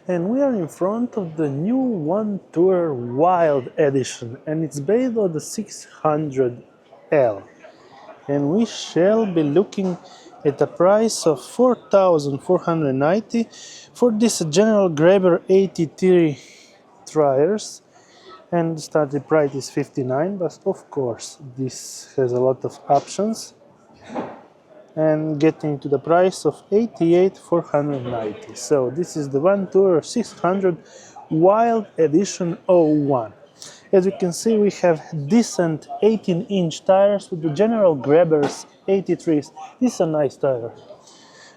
And we are in front of the new Vanturer Wild Edition, and it's based on the 600L. And we shall be looking at a price of 4,490 for this General Grabber 83 tires. And the starting price is 59, but of course this has a lot of options. And getting to the price of 88,490. So this is the Vanturer 600 Wild Edition 01. As you can see, we have decent 18-inch tires with the General Grabbers 83s. This is a nice tire.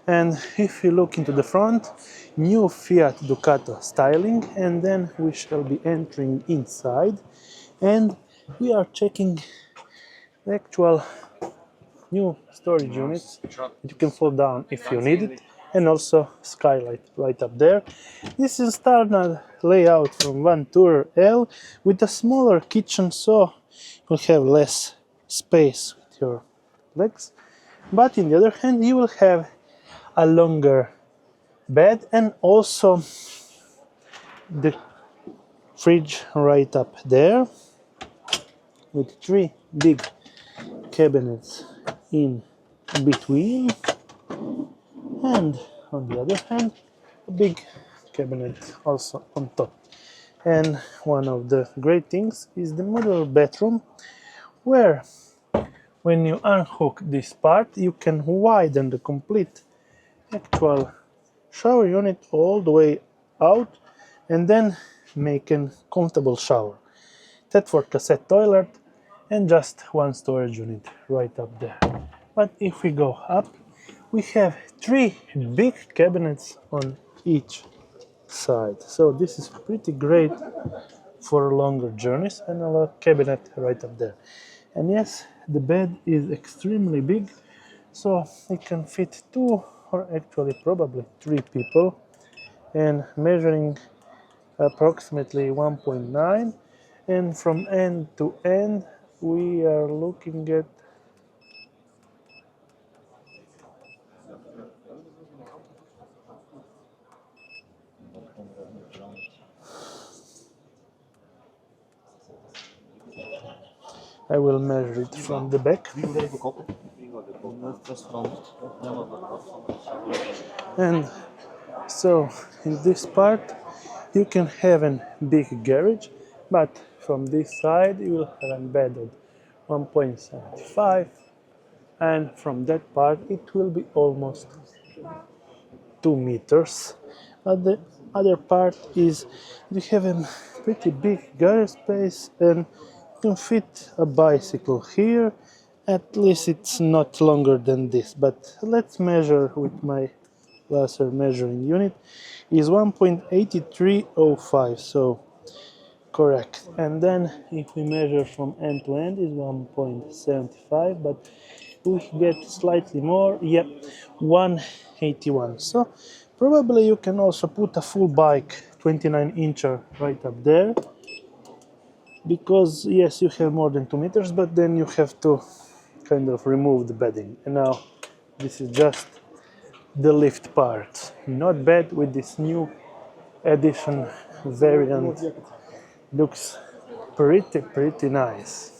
And if you look into the front, new Fiat Ducato styling, and then we shall be entering inside, and we are checking the actual new storage units that you can fold down if you need it, and also skylight right up there. This is standard layout from Vanturer L with a smaller kitchen, so you'll have less space with your legs. But on the other hand, you will have a longer bed and also the fridge right up there with three big cabinets in between, and on the other hand a big cabinet also on top. And one of the great things is the modular bathroom, where when you unhook this part you can widen the complete actual shower unit all the way out and then make a comfortable shower. That for cassette toilet and just one storage unit right up there. But if we go up, we have three big cabinets on each side. So this is pretty great for longer journeys, and a cabinet right up there. And yes, the bed is extremely big, so it can fit two or actually probably three people, and measuring approximately 1.9, and from end to end we are looking at I will measure it from the back. And so in this part you can have a big garage, but from this side you will have embedded 1.75, and from that part it will be almost 2 meters. But the other part is you have a pretty big garage space, and you can fit a bicycle here. At least it's not longer than this, but let's measure with my laser measuring unit. Is 1.8305, so correct. And then if we measure from end to end is 1.75, but we get slightly more, yeah, 181. So probably you can also put a full bike 29-incher right up there, because yes, you have more than 2 meters, but then you have to kind of remove the bedding. And now this is just the lift part. Not bad with this new edition variant. Looks pretty nice.